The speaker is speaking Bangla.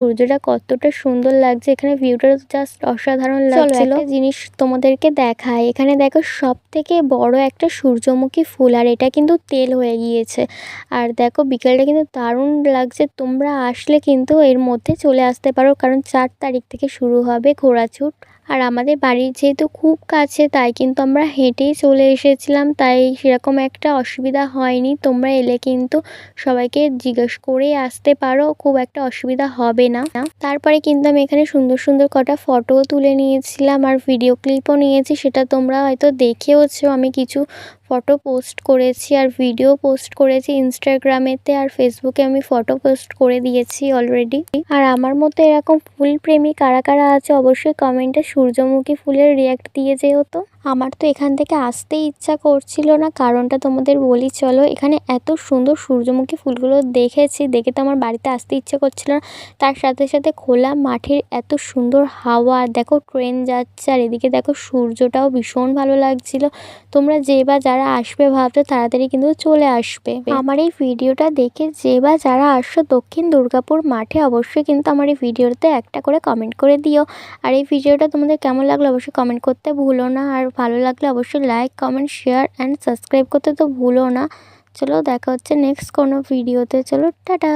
সূর্যটা কতটা সুন্দর লাগছে, এখানে ভিউটা জাস্ট অসাধারণ লাগছিল। একটা জিনিস তোমাদেরকে দেখায়, এখানে দেখো সব থেকে বড় একটা সূর্যমুখী ফুল, আর এটা কিন্তু তেল হয়ে গিয়েছে। আর দেখো বিকেলটা কিন্তু দারুণ লাগছে, তোমরা আসলে কিন্তু এর মধ্যে চলে আসতে পারো, কারণ 4 তারিখ থেকে শুরু হবে ঘোড়াছুট। আর আমাদের বাড়ির যেহেতু খুব কাছে, তাই কিন্তু আমরা হেঁটেই চলে এসেছিলাম, তাই সেরকম একটা অসুবিধা হয়নি। তোমরা এলে কিন্তু সবাইকে জিজ্ঞেস করেই আসতে পারো, খুব একটা অসুবিধা হবে না। তারপরে কিন্তু আমি এখানে সুন্দর সুন্দর কটা ফটোও তুলে নিয়েছিলাম, আর ভিডিও ক্লিপও নিয়েছি, সেটা তোমরা হয়তো দেখেওছো। আমি কিছু ফটো পোস্ট করেছি আর ভিডিও পোস্ট করেছি ইনস্টাগ্রামেতে, আর ফেসবুকে আমি ফটো পোস্ট করে দিয়েছি অলরেডি। আর আমার মতো এরকম ফুল প্রেমী কারা কারা আছে অবশ্যই কমেন্টে সূর্যমুখী ফুলের রিয়াক্ট দিয়ে যেও তো। আমার তো এখান থেকে আসতেই ইচ্ছা করছিল না, কারণটা তোমাদের বলি চলো। এখানে এত সুন্দর সূর্যমুখী ফুলগুলো দেখেছি, দেখে তো আমার বাড়িতে আসতে ইচ্ছে করছিল না। তার সাথে সাথে খোলা মাঠের এত সুন্দর হাওয়া, দেখো ট্রেন যাচ্ছে, আর এদিকে দেখো সূর্যটাও ভীষণ ভালো লাগছিল। তোমরা যে বা যারা আসবে ভাবছো তাড়াতাড়ি কিন্তু চলে আসবে। আমার এই ভিডিওটা দেখে যে বা যারা আসছো দক্ষিণ দুর্গাপুর মাঠে, অবশ্যই কিন্তু আমার এই ভিডিওতে একটা করে কমেন্ট করে দিও। আর এই ভিডিওটা তোমাদের কেমন লাগলো অবশ্যই কমেন্ট করতে ভুলো না, আর ভালো লাগলে অবশ্যই like comment share and subscribe করতে তো ভুলো না। চলো দেখা হচ্ছে নেক্সট কোনো ভিডিওতে, চলো টাটা।